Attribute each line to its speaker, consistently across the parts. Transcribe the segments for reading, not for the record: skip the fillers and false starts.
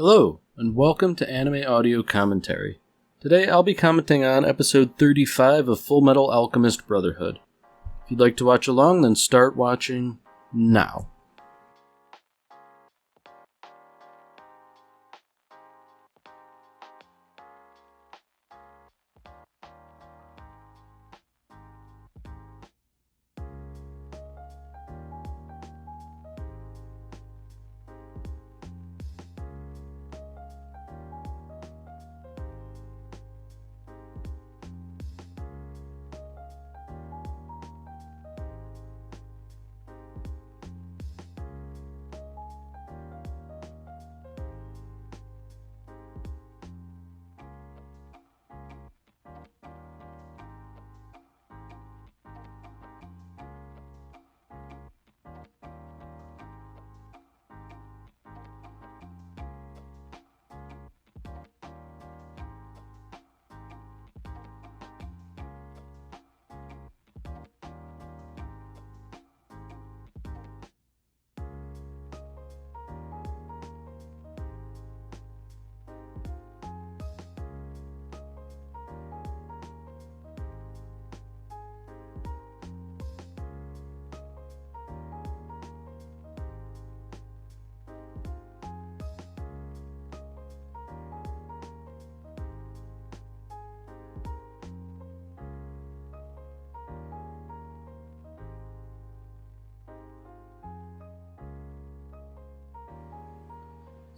Speaker 1: Hello, and welcome to Anime Audio Commentary. Today I'll be commenting on episode 35 of Fullmetal Alchemist Brotherhood. If you'd like to watch along, then start watching now.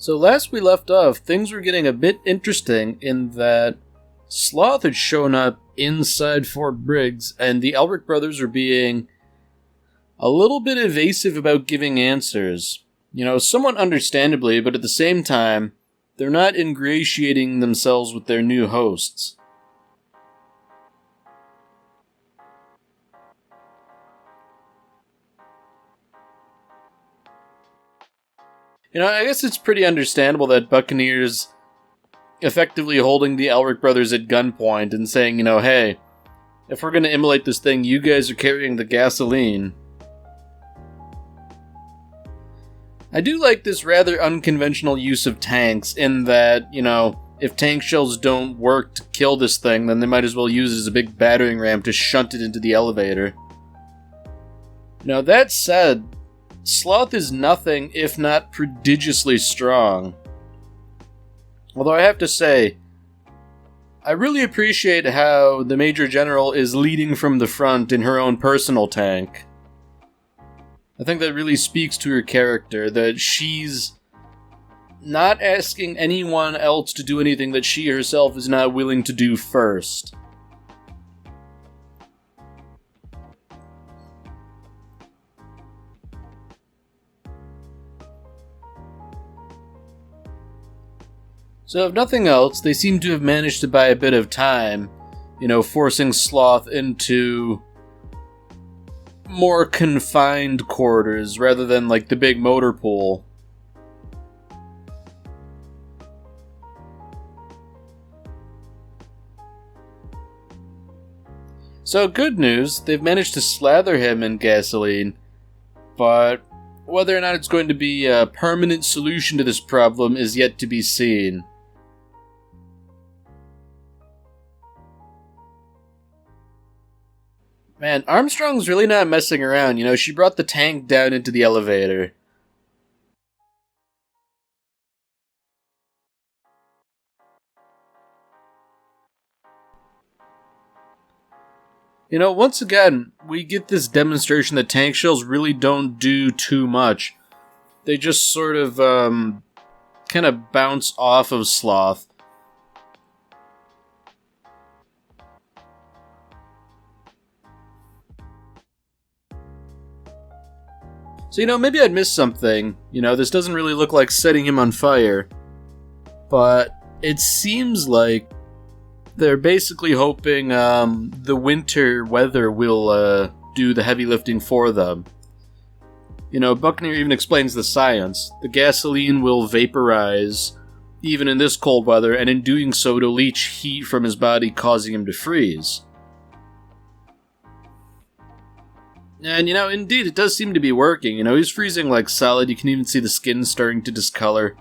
Speaker 1: So last we left off, things were getting a bit interesting in that Sloth had shown up inside Fort Briggs, and the Elric brothers were being a little bit evasive about giving answers. Somewhat understandably, but at the same time, they're not ingratiating themselves with their new hosts. I guess it's pretty understandable that Buccaneer's effectively holding the Elric brothers at gunpoint and saying, hey, if we're going to immolate this thing, you guys are carrying the gasoline. I do like this rather unconventional use of tanks in that, if tank shells don't work to kill this thing, then they might as well use it as a big battering ram to shunt it into the elevator. Now, that said, Sloth is nothing if not prodigiously strong. Although I have to say, I really appreciate how the Major General is leading from the front in her own personal tank. I think that really speaks to her character, that she's not asking anyone else to do anything that she herself is not willing to do first. So if nothing else, they seem to have managed to buy a bit of time, forcing Sloth into more confined quarters rather than like the big motor pool. So good news, they've managed to slather him in gasoline, but whether or not it's going to be a permanent solution to this problem is yet to be seen. Man, Armstrong's really not messing around, she brought the tank down into the elevator. Once again, we get this demonstration that tank shells really don't do too much. They just sort of, kind of bounce off of Sloth. So, maybe I'd missed something. This doesn't really look like setting him on fire. But it seems like they're basically hoping the winter weather will do the heavy lifting for them. Buccaneer even explains the science. The gasoline will vaporize, even in this cold weather, and in doing so it'll leach heat from his body, causing him to freeze. And, indeed, it does seem to be working. He's freezing like solid. You can even see the skin starting to discolor.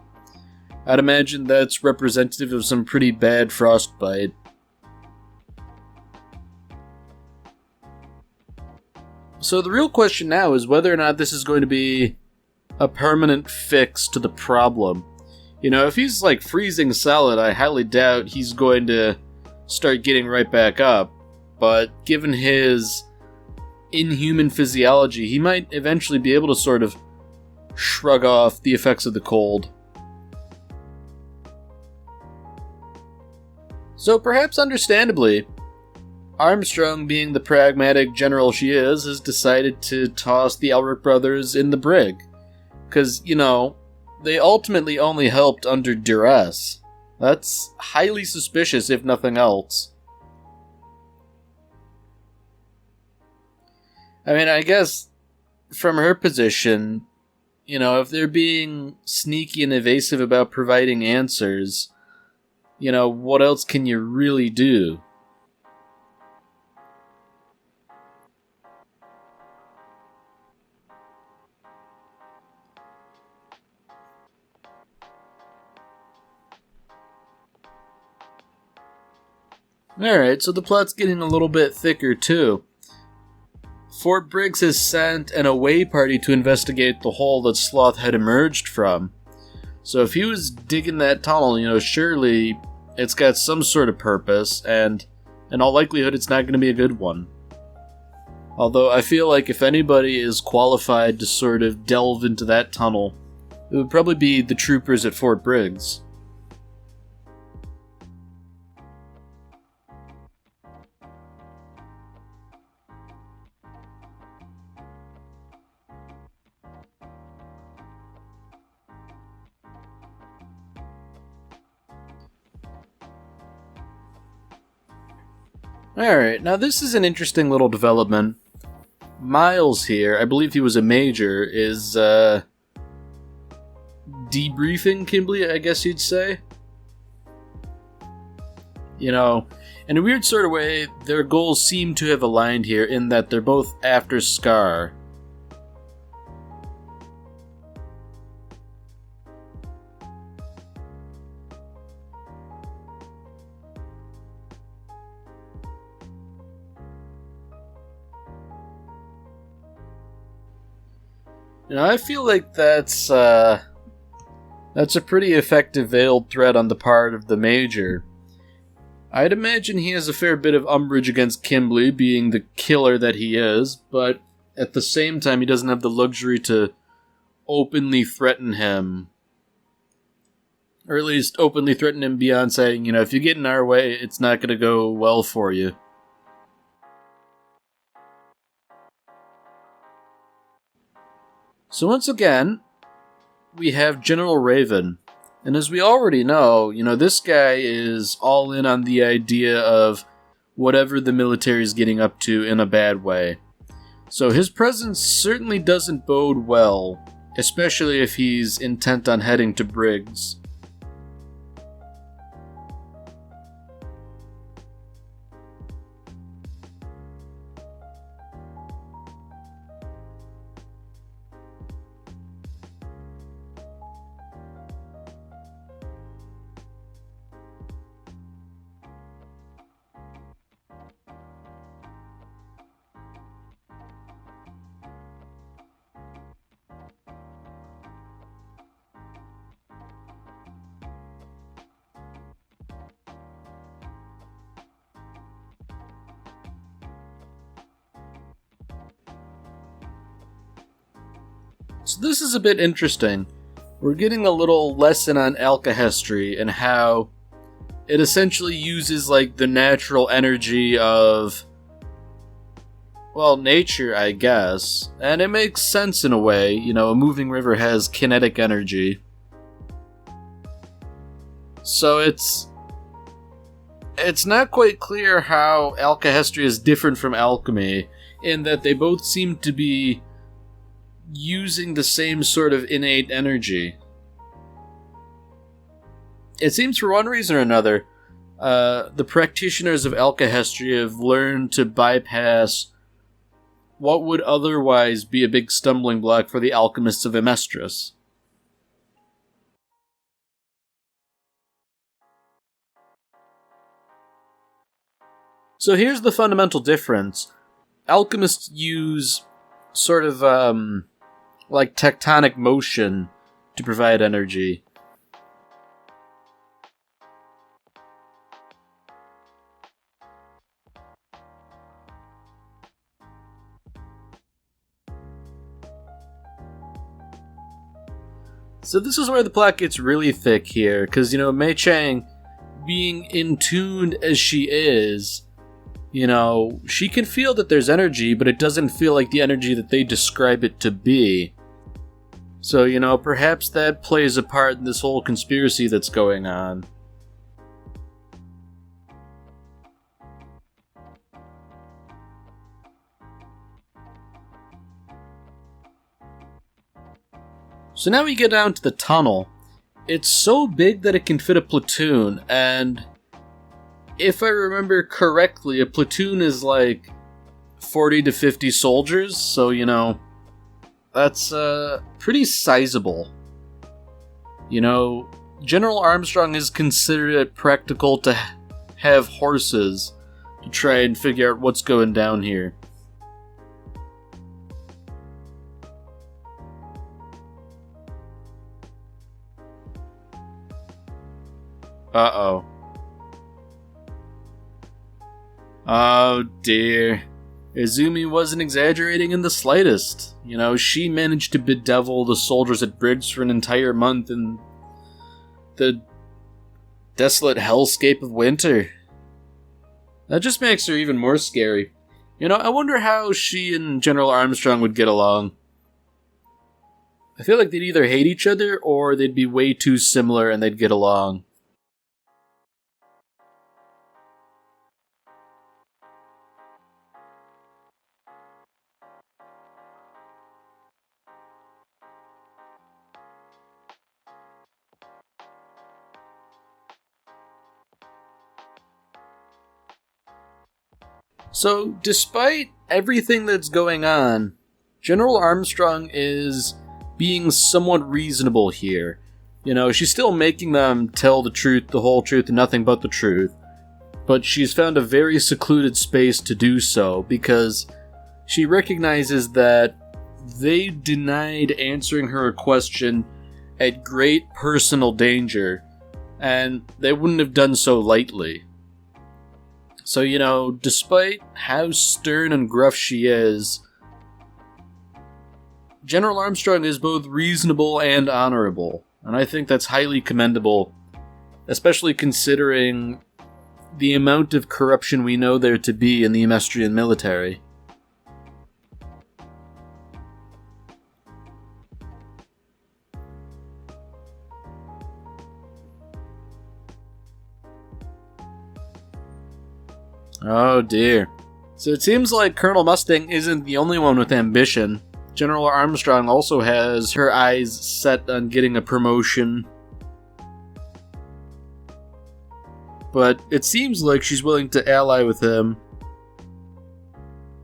Speaker 1: I'd imagine that's representative of some pretty bad frostbite. So the real question now is whether or not this is going to be a permanent fix to the problem. You know, if he's like freezing solid, I highly doubt he's going to start getting right back up. But given his inhuman physiology, he might eventually be able to sort of shrug off the effects of the cold. So perhaps understandably, Armstrong, being the pragmatic general she is, has decided to toss the Elric brothers in the brig. Because, you know, they ultimately only helped under duress. That's highly suspicious, if nothing else. I mean, I guess, from her position, you know, if they're being sneaky and evasive about providing answers, you know, what else can you really do? Alright, so the plot's getting a little bit thicker too. Fort Briggs has sent an away party to investigate the hole that Sloth had emerged from. So if he was digging that tunnel, you know, surely it's got some sort of purpose, and in all likelihood it's not going to be a good one. Although I feel like if anybody is qualified to sort of delve into that tunnel, it would probably be the troopers at Fort Briggs. Alright, now this is an interesting little development. Miles here, I believe he was a major, is debriefing Kimberly, I guess you'd say. You know, in a weird sort of way, their goals seem to have aligned here in that they're both after Scar. You know, I feel like that's a pretty effective veiled threat on the part of the Major. I'd imagine he has a fair bit of umbrage against Kimberly, being the killer that he is, but at the same time he doesn't have the luxury to openly threaten him. Or at least openly threaten him beyond saying, you know, if you get in our way, it's not going to go well for you. So once again, we have General Raven. And as we already know, you know, this guy is all in on the idea of whatever the military is getting up to in a bad way. So his presence certainly doesn't bode well, especially if he's intent on heading to Briggs. So this is a bit interesting. We're getting a little lesson on alchemy and how it essentially uses like the natural energy of, well, nature, I guess. And it makes sense in a way. You know, a moving river has kinetic energy. So it's not quite clear how alchemy is different from alchemy, in that they both seem to be using the same sort of innate energy. It seems for one reason or another, the practitioners of alchemy have learned to bypass what would otherwise be a big stumbling block for the alchemists of Amestris. So here's the fundamental difference. Alchemists use sort of, like tectonic motion to provide energy. So this is where the plot gets really thick here, because, Mei Chang, being in tuned as she is, she can feel that there's energy, but it doesn't feel like the energy that they describe it to be. So, perhaps that plays a part in this whole conspiracy that's going on. So now we get down to the tunnel. It's so big that it can fit a platoon, and if I remember correctly, a platoon is like 40 to 50 soldiers, so, that's pretty sizable. General Armstrong has considered it practical to have horses to try and figure out what's going down here. Uh-oh. Oh dear. Izumi wasn't exaggerating in the slightest. She managed to bedevil the soldiers at Briggs for an entire month in the desolate hellscape of winter. That just makes her even more scary. I wonder how she and General Armstrong would get along. I feel like they'd either hate each other or they'd be way too similar and they'd get along. So, despite everything that's going on, General Armstrong is being somewhat reasonable here. She's still making them tell the truth, the whole truth, and nothing but the truth. But she's found a very secluded space to do so, because she recognizes that they denied answering her question at great personal danger, and they wouldn't have done so lightly. So, despite how stern and gruff she is, General Armstrong is both reasonable and honorable, and I think that's highly commendable, especially considering the amount of corruption we know there to be in the Emestrian military. Oh dear. So it seems like Colonel Mustang isn't the only one with ambition. General Armstrong also has her eyes set on getting a promotion. But it seems like she's willing to ally with him,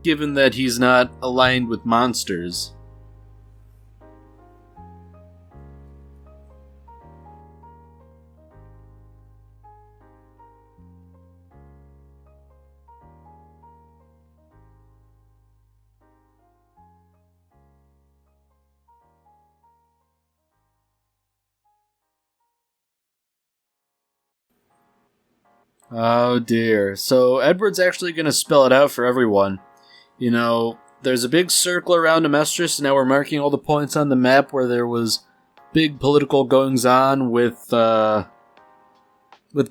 Speaker 1: given that he's not aligned with monsters. Oh dear. So Edward's actually going to spell it out for everyone. There's a big circle around Amestris, and now we're marking all the points on the map where there was big political goings-on with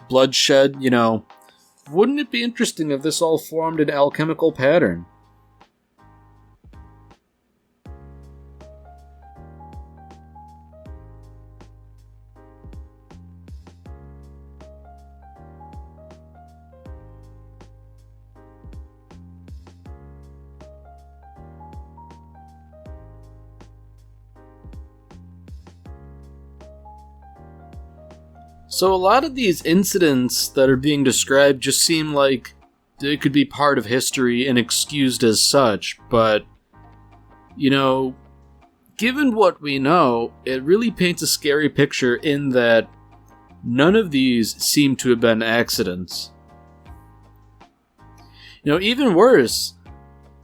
Speaker 1: bloodshed. Wouldn't it be interesting if this all formed an alchemical pattern? So a lot of these incidents that are being described just seem like they could be part of history and excused as such, but, given what we know, it really paints a scary picture in that none of these seem to have been accidents. Even worse,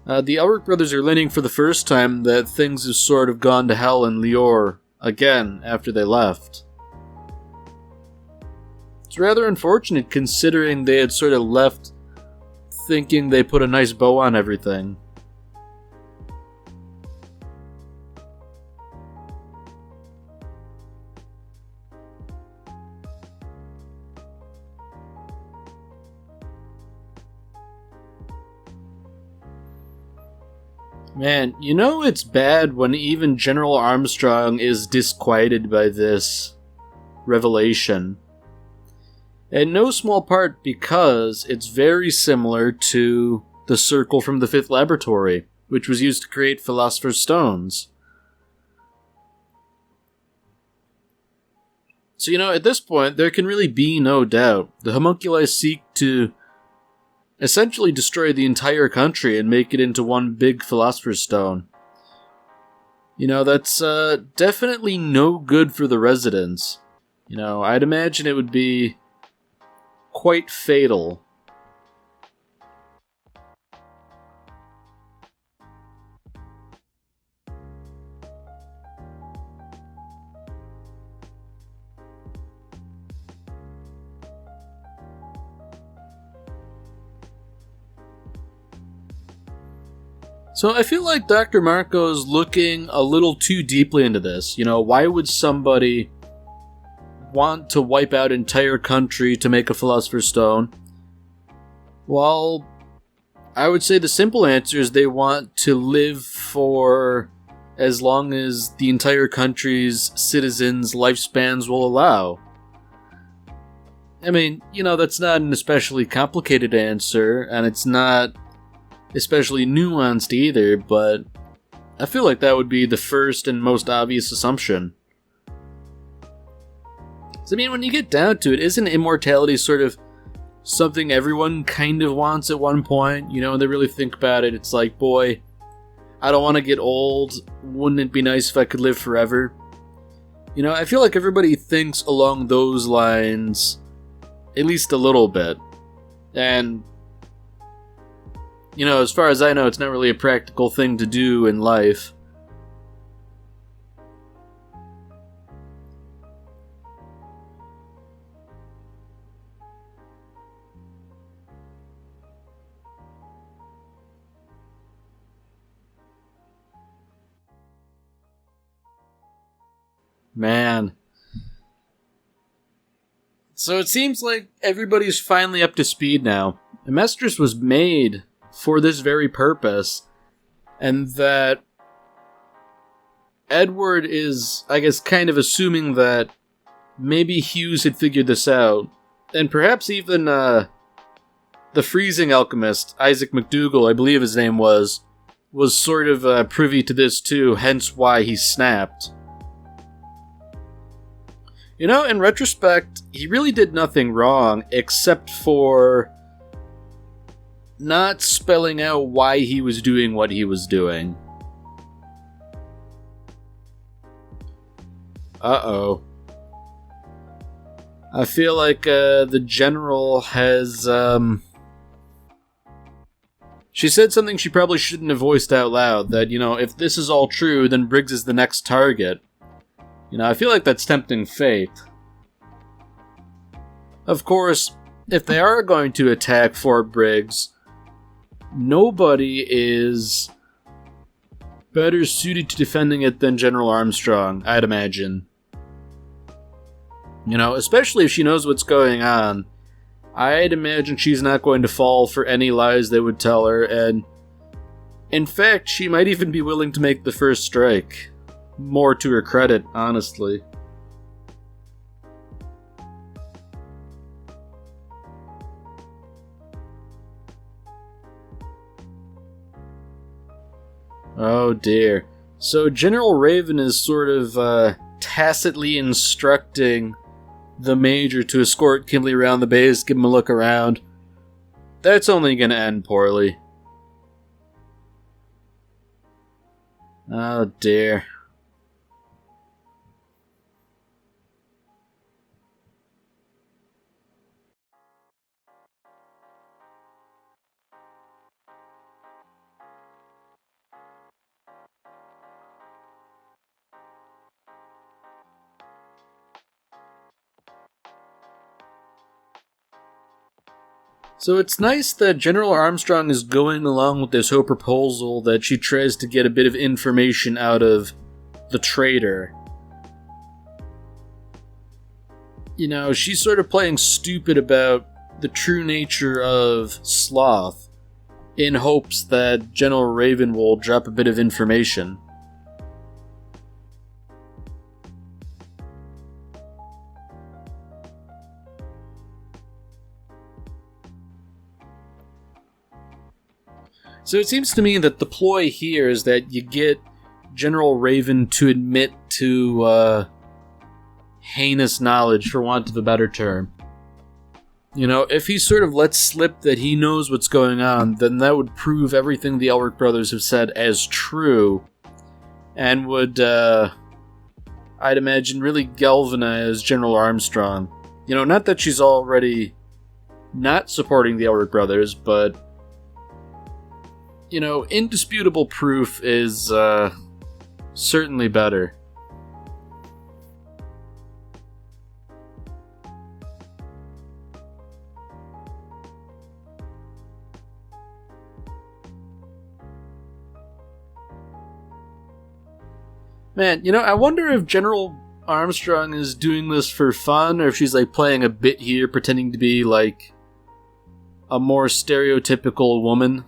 Speaker 1: the Elric brothers are learning for the first time that things have sort of gone to hell in Lior again after they left. It's rather unfortunate considering they had sort of left thinking they put a nice bow on everything. Man, it's bad when even General Armstrong is disquieted by this revelation. In no small part because it's very similar to the circle from the Fifth Laboratory, which was used to create Philosopher's Stones. So, at this point, there can really be no doubt. The homunculi seek to essentially destroy the entire country and make it into one big Philosopher's Stone. That's definitely no good for the residents. I'd imagine it would be quite fatal. So I feel like Dr. Marco's looking a little too deeply into this. Why would somebody want to wipe out entire country to make a Philosopher's Stone? Well, I would say the simple answer is they want to live for as long as the entire country's citizens' lifespans will allow. I mean, that's not an especially complicated answer, and it's not especially nuanced either, but I feel like that would be the first and most obvious assumption. So, when you get down to it, isn't immortality sort of something everyone kind of wants at one point? When they really think about it, it's like, boy, I don't want to get old. Wouldn't it be nice if I could live forever? I feel like everybody thinks along those lines at least a little bit. And as far as I know, it's not really a practical thing to do in life. Man. So it seems like everybody's finally up to speed now. Amestris was made for this very purpose, and that Edward is, I guess, kind of assuming that maybe Hughes had figured this out, and perhaps even the freezing alchemist, Isaac McDougall, I believe his name was sort of privy to this too, hence why he snapped. In retrospect, he really did nothing wrong, except for not spelling out why he was doing what he was doing. Uh-oh. I feel like the general has, she said something she probably shouldn't have voiced out loud, that, if this is all true, then Briggs is the next target. I feel like that's tempting fate. Of course, if they are going to attack Fort Briggs, nobody is better suited to defending it than General Armstrong, I'd imagine. Especially if she knows what's going on. I'd imagine she's not going to fall for any lies they would tell her, and in fact, she might even be willing to make the first strike. More to her credit, honestly. Oh dear. So General Raven is sort of tacitly instructing the Major to escort Kimberly around the base, give him a look around. That's only going to end poorly. Oh dear. So it's nice that General Armstrong is going along with this whole proposal that she tries to get a bit of information out of the traitor. You know, she's sort of playing stupid about the true nature of sloth in hopes that General Raven will drop a bit of information. So it seems to me that the ploy here is that you get General Raven to admit to heinous knowledge, for want of a better term. You know, if he sort of lets slip that he knows what's going on, then that would prove everything the Elric brothers have said as true, and would, I'd imagine, really galvanize General Armstrong. You know, not that she's already not supporting the Elric brothers, but, you know, indisputable proof is, certainly better. Man, you know, I wonder if General Armstrong is doing this for fun, or if she's, like, playing a bit here, pretending to be, like, a more stereotypical woman.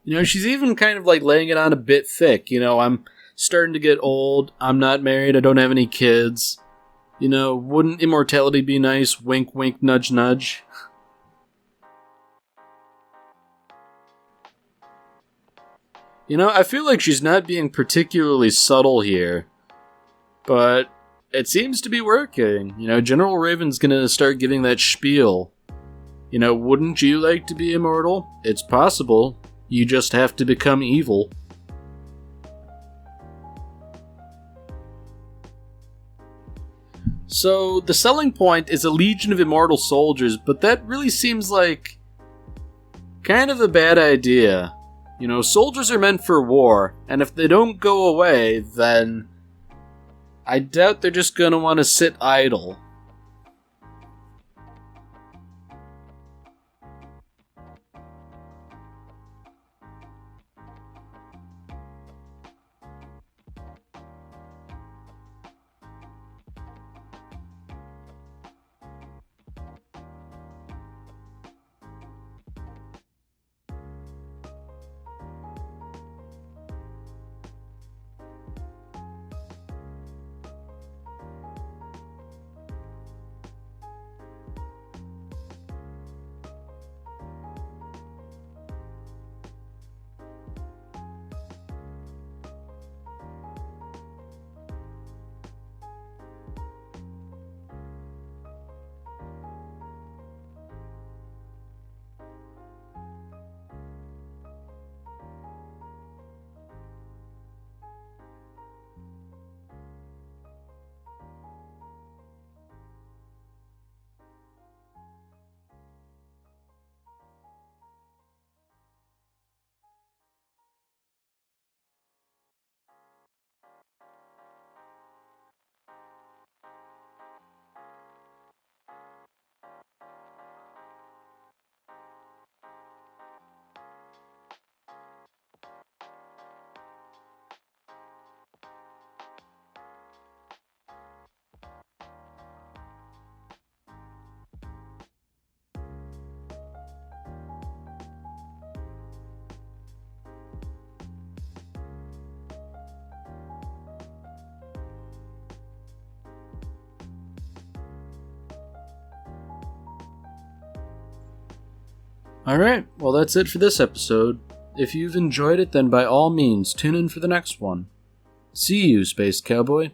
Speaker 1: You know, she's even kind of, like, laying it on a bit thick. You know, I'm starting to get old, I'm not married, I don't have any kids. You know, wouldn't immortality be nice? Wink, wink, nudge, nudge. You know, I feel like she's not being particularly subtle here, but it seems to be working. You know, General Raven's gonna start giving that spiel. You know, wouldn't you like to be immortal? It's possible. You just have to become evil. So, the selling point is a legion of immortal soldiers, but that really seems like kind of a bad idea. You know, soldiers are meant for war, and if they don't go away, then I doubt they're just gonna want to sit idle. Alright, well that's it for this episode. If you've enjoyed it, then by all means, tune in for the next one. See you, Space Cowboy.